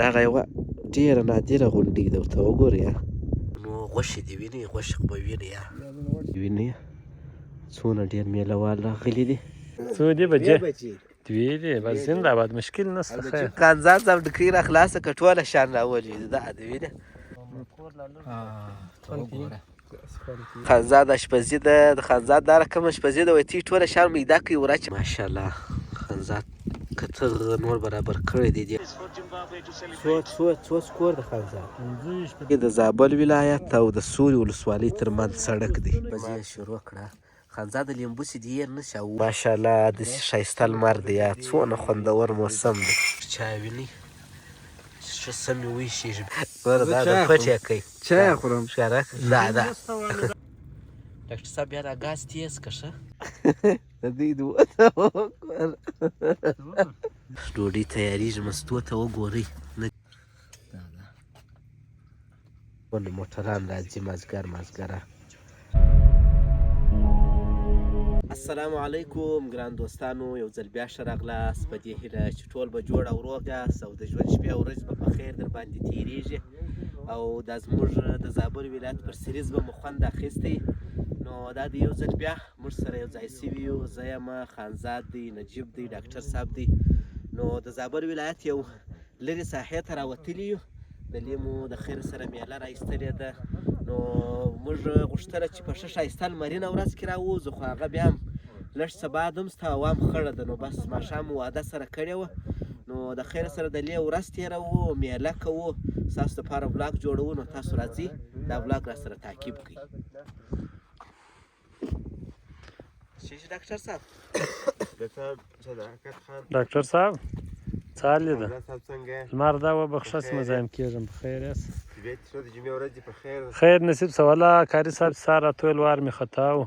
دغه یوه ډېره نادره غونډۍ ده ورته وګورئ نو غوښې دې وینئ غوښې خو به وینئ وینئ څونه ډېر میله وال راغلي دي څو دي بجې دوې دي بس زنده باد مشکل نشته خیر خانزاد صاحب ډکۍ را خلاصه کړه ټوله شان راولي دا د وینې خانزاد اشپزي ده د خانزاد دا رقم اشپزي ده وایي تی ټوله شان میده کوي ورچ ماشاءالله خانزاد کته نور برابر کړی دی څو سکور د خانزاد د زابل ولایت او د سوري ولسوالۍ ترمنځ سړک دی بزې شروع کړه خانزاد د لیمبو سي دی نشه ماشاءالله داسې ښایسته لمر دی یا څونه خوندور موسم دی چای وینئ ښه سمې ویشېږي ګوره دا د پټې کوي چای خورم ښکاره دا ډاکټر صاحب بیا دا ګاز تېز که ښه د دوی د وته وګوره ډوډۍ تیارېږي مستو ته وګورئ ونه موټران راځي مازدیګر مازدیګره السلام علیکم ګران دوستانو یو ځل بیا ښه راغلاست په دې هیله چې ټول به جوړ او روغ یاست او د ژوند شپې او ورځې به په خیر در باندې تېرېږي او دا زموږ د زابل ولایت پر سریز به مو خوند اخیستی نو دا د یو ځل بیا موږ سره یو ځای سوي یو زه یم خانزاد دی نجیب دی ډاکټر صاحب دی نو د زابل ولایت یو لرې ساحې ته راوتلي یو د لیمو د خیر سره میله راایستلې ده نو موږ غوښتله چې په ښه ښایسته لمرینه ورځ کې راووځو خو هغه بیا هم لږ څه باد هم شته هوا هم خړه ده نو بس ماښام مو واده سره کړې وه نو د خیر سره د لې ورځ تېروو میله کوو ستاسو دپاره ولاګ جوړوو نو تاسو راځئ دا ولاګ را سره تعقیب کړئ ډاکټر صاحب ډاکټر صاحب څه حال دی لمر دا وبخښه چې مزاحم کېږم په خیر یاست خیر نصیب شه والله کاري صاحب سهار راتویل وار مې خطا و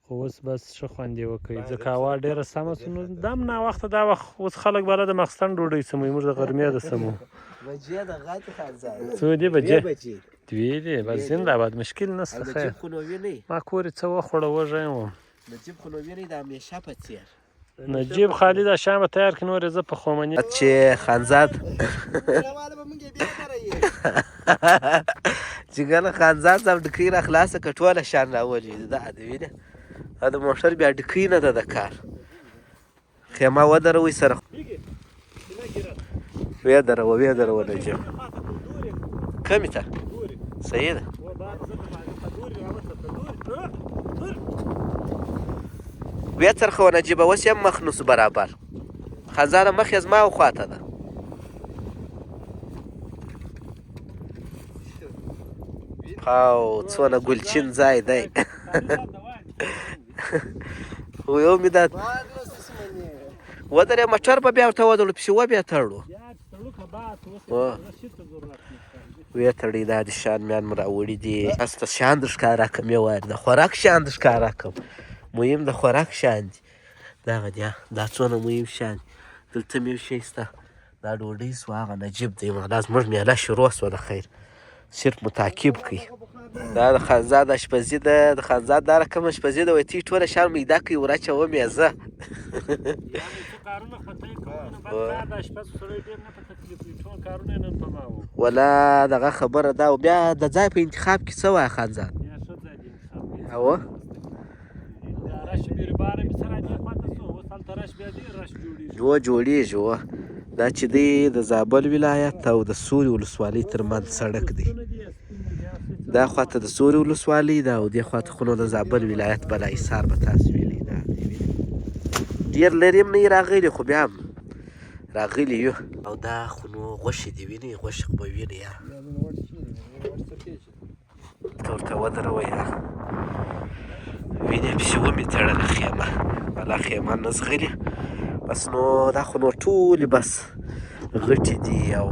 خو اوس بس ښه خوند یې وکړي ځکه هوا ډېره سمه شو نو دا هم ناوخته دا وخت اوس خلک به د ماخستن ډوډۍ سموي موږ د غرمې د سمو څو دي بجې دوې دي بس زنده باد مشکل نشته خیر ما کور یې څه وخوړه وږی وم نجیب خو نو وینئ د همیشه په څېر نجیب خالي دا شام به تیار کړي نور یې زه په خومني چې خانزاد چې کله خانزاد صاحب ډکۍ را خلاصه کړه ټوله شان راولي دا د وینې دا د موټر بیا ډکۍ نه ده د کار خیمه ودروئ سره ویدروه نجیب کمې ته صحیح ده ویې څرخوه نجیبه اوس یې هم مخ نسو برابر خانزاده مخ یې زما خواته ده او څونه ګلچین ځای دی خو یو مې دا ودرې موټر به بیا ورته ودرو پسې وبیا تړو ویې تړئ دا د شان میان مو راوړي دي تاسو ته شیان در ښکاره کړم یو وارې د خوراک شیان در ښکاره کړم مهم د خوراک شیان دي دغه دي دا څونه مهم شیان دلته مې یو شی شته دا ډوډۍ سوه هغه نجیب دی دا زموږ میله شروع سوه د خیر صرف مو تعقیب کړئ دا د خانزاد اشپزي ده د خانزاد دا رقم اشپزي ده وایي تی ټوله شان میده کوي ورچه ومیزه ولا دغه خبره ده او بیا د ځای په انتخاب کې څه وایه خانزاد اوه جوړېږي و دا چې دی د زابل ولایت او د سوري ولسوالۍ ترمنځ سړک دی دا خواته د سوري ولسوالۍ ده او دې خواته خو نو د زابل ولایت بالاحصار به تاسو ویلی دا ډېر لرې هم نه یې راغلي خو بیا هم راغلي یو او دا خو نو غوښې دي وینئ غوښې خو به وینئ ته ورته ودروئ وینې پسې ومې تړله خیمه والا خیمه نه زغلي بس نو دا خو نو ټولې بس غټې دي او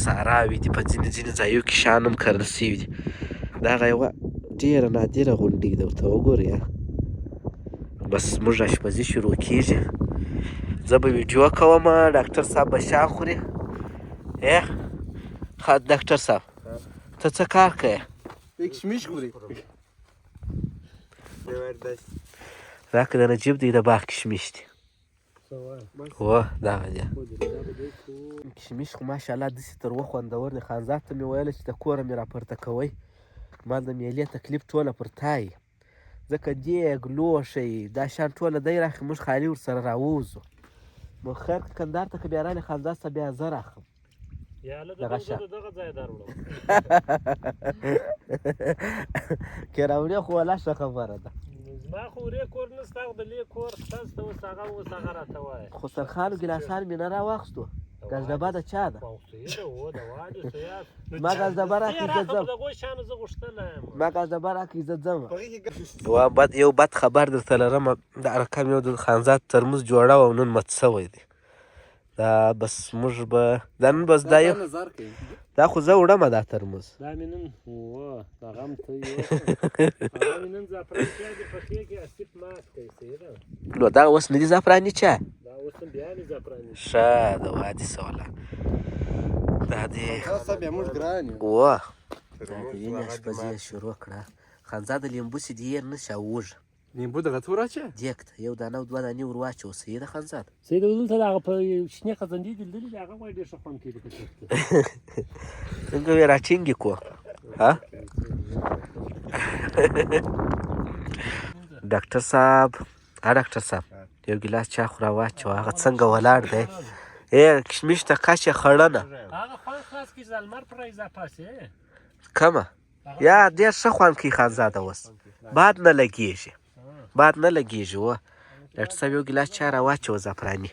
ساراوې دي په ځینې ځایو کې شان هم کرل سوي دي دغه یوه ډېره نادره غونډۍ ده ورته وګورئ بس موږ اشپزي شروع کېږي زه به ویډیو کوم ډاکټر صاحب به شان خوري ډاکټر صاحب ته څه کار کوې کشمش خوري راکړه د نجیب دی د باغ کشمش دي و دغه دی کشمیش خو ماشاءالله داسې تر و خوندور دی. خانزاد ته مې ویله چې د کوره مې راپورته کوئ، ما د میلې تکلیف ټوله پر تا یي، ځکه دیګ لوښی دا شیان ټوله دی راخي، موږ خالي ورسره راووځو. نو خیر که کندهار ته که بیا رالې خانزاد ته بیا زه راخلم دغه شان که راوړې خو ولا ښه خبره ده. زما خو ورې کور نسته، د لې کور شته، اوس هغه راته وایه. خسرخانو ګیلاسان مې نه راواخیستو، ګزډبه د چا ده؟ ما ګزډبه راکړي زه ځم، ما ګزډبه راکړي زه ځم. یو بد خبر درته لرم، د رقم یو د خانزاد ترموز جوړه او نن مت سوی دی. دا بس موږ به دا نن بس دا یو دا خو زه وړمه دا ترموز. دا مې نن دا غم ته هغه مې نن زعفران چای دې پخېږي، اسیب مات کوي. صحیح ده. نو دا اوس نه دي زعفراني چای؟ دا اوس هم بیا مې زعفراني. ښه د وادي سوله دا دې بیا موږ ګران یو. دا دې وینې اشپزي یې شروع کړه. خانزاده لیمبو چې دې یې نه شه وږه لیمبو دغه ته وراچه دیګ ته یو دانه او دوه دانې ور واچوه. صحیح ده خانزاده؟ صحیح ده. دلته د هغه په شنې خزندې دي لیدلي دي، هغه وایي ډېر ښه خوند کوي په کچر کې. څنګه یې راټینګې کړو ها ډاکټر صاحب؟ ډاکټر صاحب یو ګیلاس چا خو راواچوه. هغه څنګه ولاړ دی؟ کشمیش ته کش یې خړنه هغه خوند خلاص کړي چې د لمر پر اضافه سي کمه یا ډېر ښه خوند کوي خانزاده. اوس باد نه لګېږي، باد نه لګېږي. و ډاکټر صاحب یو ګیلاس چا راواچوه زعفراني،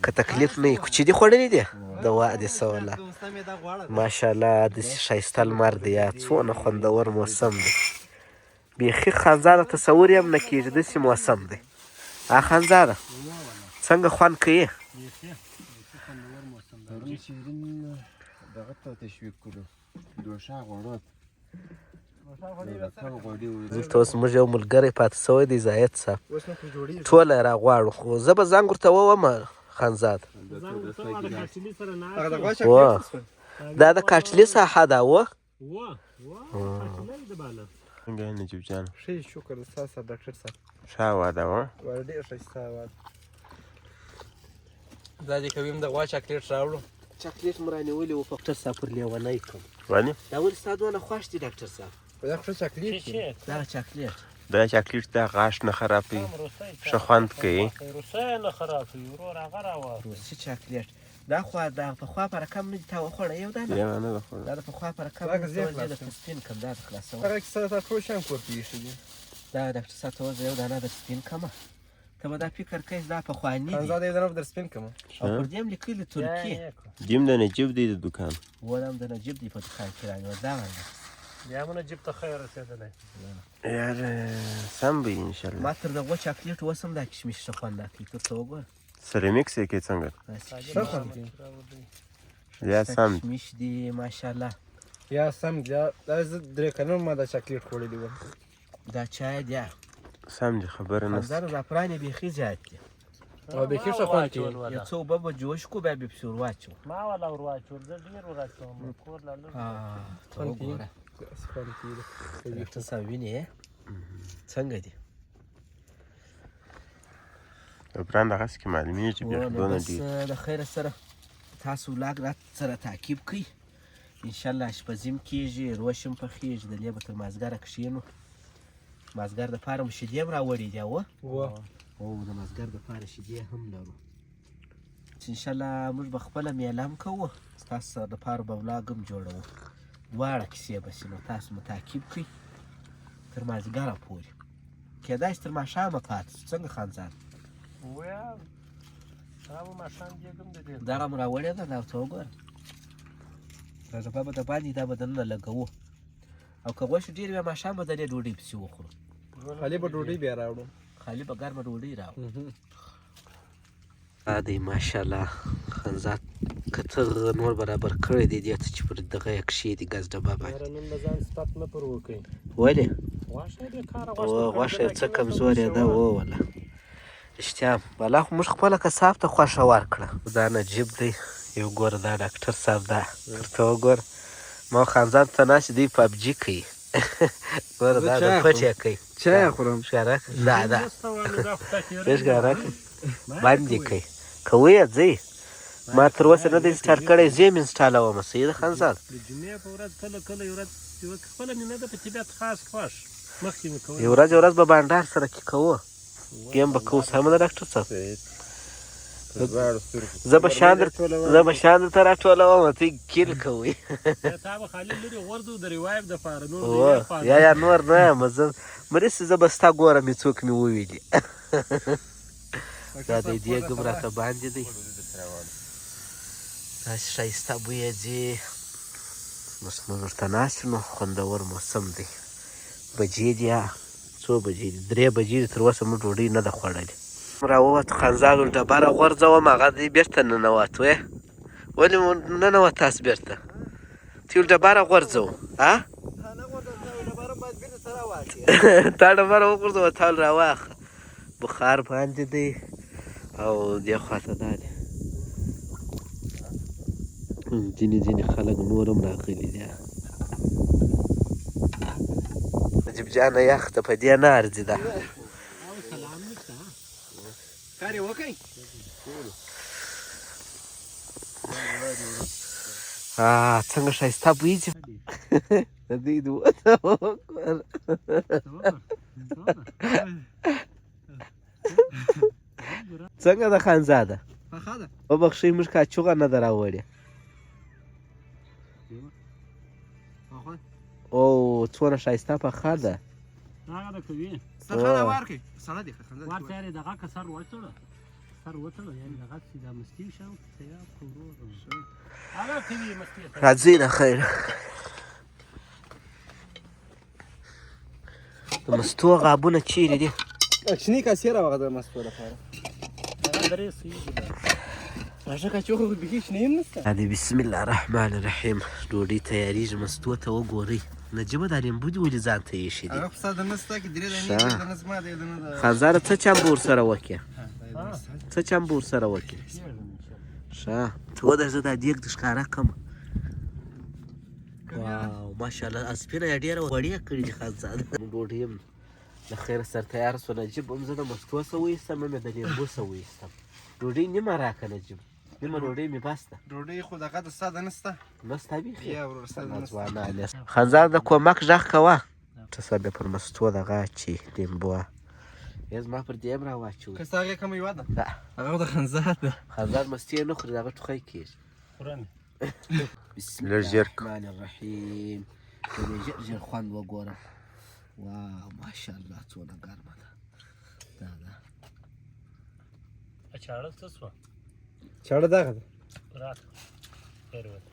که تکلیف نه وي. کوچي دي خوړلي دي د وادي سوله ماشاءالله. داسې ښایسته لمر دی، یا څونه خوندور موسم دی. بیخي خانزاده تصور یې هم نه کېږي داسې موسم دی. خانزاده څنګه خوند کوي؟ دغه ته تشویق کړو دوشا غوړات دلته اوس موږ یو ملګری پاتې سوی دی زاهد صاحب، ټوله یې راغواړو. خو زه به زنګ ورته ووم خانزاد دا د کاټلي ساحه ده. و څنګه یې نجیب جان؟ ښه شکر د ستاسو ډاکټر صاحب. ښه واده وه؟ ډېر ښایسته واده. دا دې کوي د غوا چاکلیټ راوړو. چاکلیټ مو رانیولي وو ډاکټر صاحب پر لیونی کوم. ولې؟ دا ولې ستا دونه خوښ دي ډاکټر صاحب؟ دا خو چاکلیټ دی. دغه چاکلیټ دا چاکلیټ د غاښ نه خرابوي، ښه خوند کوي. روسۍ نه خرابوي ورور هغه راوړه. روسي چاکلیټ دا خو د پخوا په رقم نه دي تا وخوړه یو دانه؟ یو نه ده خوړه. دا د پخوا په رقم نه درته سپین کم. دا د خلاصوه هغه کیسه تا ټول شیان کور کې ایښي دي. دا ډاکټر صاحب ته وزه یو دانه در سپین کمه. ته به دا فکر کوې دا پخواني دي خانزاده یو دانه به در سپین کړم. او پر دې هم لیکلي ترکي. دیم د نجیب دی د دکان. و دا هم د نجیب دی په دکان کې رانیول. دغه ده بیا مو نجیب ته خیر رسېدلی. یار سم به وي انشاءالله. ما تر دغو چاکلیټ اوس هم دا کشمیش ښه خوند راکوي. ته ورته وګوره سره میکس یې کوي څنګه؟ ښه خوند کوي. یا سم دی. کشمیش دی ماشاءالله. یا سم دی. دا زه 3 کلونه ما دا چاکلیټ خوړلی وم. دا چای دی سم دی خبره نشته. خانزاده زعفران یې بیخي زیات دی او بیخي ښه خوند کوي. یو څه اوبه به جوش کړو بیا به پسې ور واچوو. ما ولا ور واچول، زه ډېر ور اچوم کور لا لږ. ته وګوره خوند کوي. ډاکټر صاحب وینې څنګه دي؟ بران دغسې کې معلومیږي چې بیخي دونه بس ډېر. د خیره سره تاسو ولاګ را سره تعقیب کړئ. انشاءالله اشپزي هم کېږي، روش هم پخېږي. د دې به تر مازدیګره کښېنو. مازدیګر دپاره مو شیدې هم راوړي دي. او د مازدیګر دپاره شیدې هم لرو چې انشاءالله موږ به خپله میله هم کوو، ستاسو سره دپاره به ولاګ هم جوړوو. دواړه کیسې به شي. نو تاسو مو تعقیب کړئ تر مازدیګره پورې. کېدای شي تر ماښامه پاتې شو. څنګه خانزاد؟ ویا دا به ماښام کېږم د دې. دغه مو راوړې ده. دا ورته وګوره رژبه به د باندې دا به دننه لګوو. او که غوښې ډېر وي ماښام به د دې ډوډۍ پسې وخورو. خالي به ډوډۍ بیا راوړو. خالي به ګرمه ډوډۍ راوړو. دا دی ماشاءالله خانزاد که ته نور برابر کړی دی دې ته چې پر دغه یې کښېږدي ګاز ډبه باندې. نن به ځان صفت نه پر وکړئ. ولې؟ غوښه یې بېکاره غوښه یې څه کمزورې ده. والله رښتیا بلا خو موږ خپله کساب ته خوښه ورکړه. دا نجیب دی. یو ګوره دا ډاکټر صاحب ده. ورته وګوره ما خانزاد ته ناست دی پبجي کوي. ګوره دا د پټ یې کوي چای خورم ښکاره نه ده مرسته وانه دا خو تاسې یې ښکاره باندې کوي کوي یې ځئ ما تر اوسه نه دی انسټال کړی زه یې انسټالوم سید خانزاد د جمعې په ورځ کله کله یو ورځ یوه خپله مې نه ده په طبیعت خاص خوښ مخکې مې کول یو ورځ به بانډار سره کې کوو ګیم به کوو سمه ده ډاکټر صاحب زه به شان درته راټولوم ته کیل کوئ تا به خالي لرې غورځو د ریوایب دپاره نور یا نور نه یم زه مرسې زه به ستا ګورم چې څوک مې وویني دا دی دیګم راته باندې دی داسې ښایسته بوی ځي بس موږ ورته ناست نو خوندور موسم دی بجې دي څو بجې دي 3 بجې دي تر اوسه موږ ډوډۍ نه ده خوړلې راووت خانزاد ول ډبه راغورځوم هغه دی بېرته ننوت وی ولې مو ننوتاست بېرته تی ول ډبه راغورځوم تا ډبه راوغورځوه تا ول راواخه بخار باندې دی او دې خواته دا دی ځینې خلک نور هم راغلي دي نجیب جانه یخ ته په دې نه ارځي ده کار یې وکړئ څنګه ښایسته بوی ځي د دوی د وته وګوره څنګه ده خانزاده پخه ده وبخښئ موږ کاچوغه نه ده راوړې او څونه ښایسته پخه ده هغه ده کوي سرخانه ورکړئ سړه دي ورته یې دغه که سر وتړه یعنې دغه چې دا مستي شو تیار کړو هغه کوي مستي راځئ نه خیر د مستو غابونه چیرې دي اکشني کاسې راوغه د مستو لپاره هغه درې سوي دي راشه کاچوغه خو بیخي شنه هم نشته هذه بسم الله الرحمن الرحیم ډوډۍ تیاریږي مستو ته وګورئ نجیبه دا لیمبو دي ولې ځان ته ایښي دي هغه خو ستا د نسته کې 3 دانې د نس ما دی د نه خانزاده څه چمبه ورسره وکړې څه چمبه ورسره وکړې ښه ته ودر زه دا دیګ د ښکاره کړم واو ماشاءالله اسپینه یې ډېره وړې کړې دي خانزاده ډوډۍ هم له خیره سر تیار سوه نجیب هم زه د مستو څه وایستم هم یې د لیمبو څه وایستم ډوډۍ نیمه راکړه نجیب نیمه ډوډۍ مې بس ده ډوډۍ خو دغه د ستا د نسته نسته بیخي یا ورور ستا د نسته خانزاده د کومک غږ کوه څه بیا پر مستو دغه اچي لیمبو یا زما پر دې هم راواچوي که ستا هغې کمه یوه ده نه هغه د خنزاد ده خانزاد مستې یې نه خوري دغه ټوخی کېږي خورم بسم الله الرحمن الرحیم ژر ژر خوند وګوره واو ماشاءالله څونه ګرمه ده دا ده چاړه څه شوه چاړه دغه ده راکړه خیر وته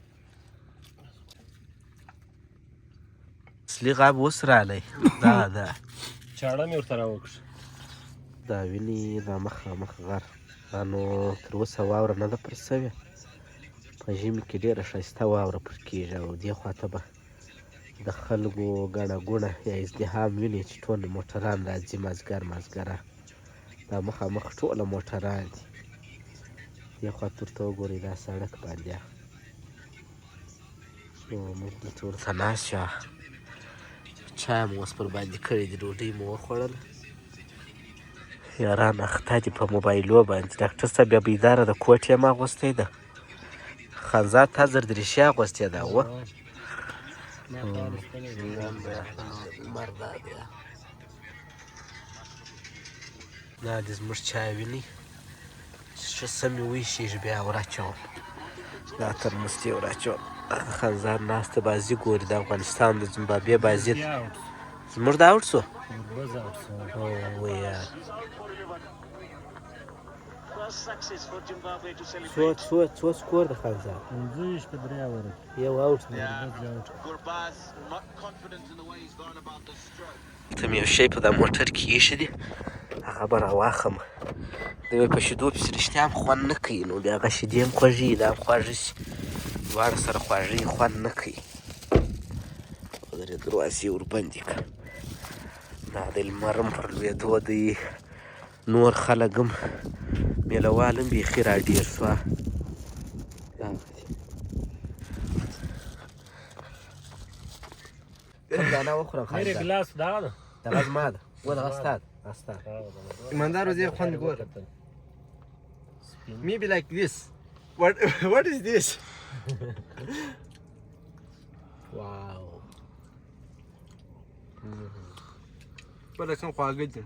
اصلي غاب اوس رالی دا ده چاړه مې ورته راوکړه دا ویني دا مخامخ غر دا نو تر اوسه واوره نه ده پر سوې په ژمي کې ډېره ښایسته واوره پر کېږي او دې خواته به د خلکو ګڼه ګوڼه یا ازدحام ویني چې ټول موټران راځي مازدیګره دا مخامخ ټوله موټران دي دې خواته ورته وګورئ دا سړک باندې نو موږ دلته ورته ناست یو چای مو اوس پر باندې کړی دي ډوډۍ مو وخوړله یاران اخته دي په موبایلو باندې ډاکټر صاحب بیا بیداره د کوټ یم اغوستی ده خانزاد تا زردریشي اغوستې ده اوه دا دې زموږ چای ویني ښه سمې وایشېږي بیا وراچوم دا ترموز ته یې وراچوم خانزاد ناسته بازي ګوري د افغانستان د زمبابوې بازي زموږ دا اوټ سو ویا څو سکور د خانزاد 15-3 یو اوټ ته مې یو شی په دا موټر کې ایښی دی هغه به راواخلم د یوې په شیدو پسې رښتیا هم خوند نه کوي نو د هغه شیدې هم خوږې دا هم خوږه شي دواړه سره خواږه خوند نه کوي ودرې دروازې یې وربندې کړه دا د لمر هم پر لوېدو دی نور خلک هم میله وال هم بیخي راډېر سوه کوم دانه وخورم میرے خالد ګلاس دا ده دغه زما ده و دغه ستا ده ستا ایماندار وزیر خوند ګور. سپین Maybe like this. What is this? واو په لکه خواږه دي.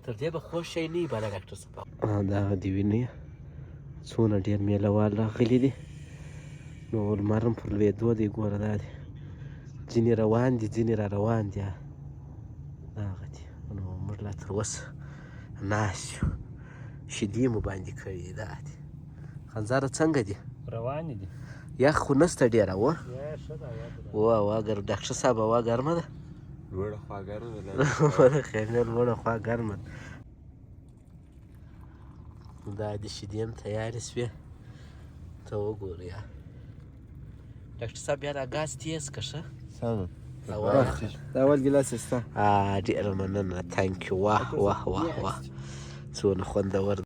تر دې به خوښ شی نه وي بالا ډاکټر صاحب. دا د وینې څونه ډېر میله وال راغلي دي نو لمر هم پر لوېدو دی ګوره دا دی ځینې روان دي ځینې را روان دي دغه دي نو موږ لا تر اوسه ناست یو شیدې مو باندې کړي دي دا دي خنزاره څنګه دي روانې دي یخ خو نسته ډېره و یا ښه ده وا ګر ډاکټر صاحب هوا ګرمه ده لوړه خوا ګرمه ده خیمه لوړه خوا ګرمه ده دا د شیدې هم تیارې شوې ته وګوره یا ډاکټر صاحب بیا دا ګاز تیز که ښه سم دا اول ګلاس ستا. ډېره مننه تانک یو واه واه واه واه څونه خوندور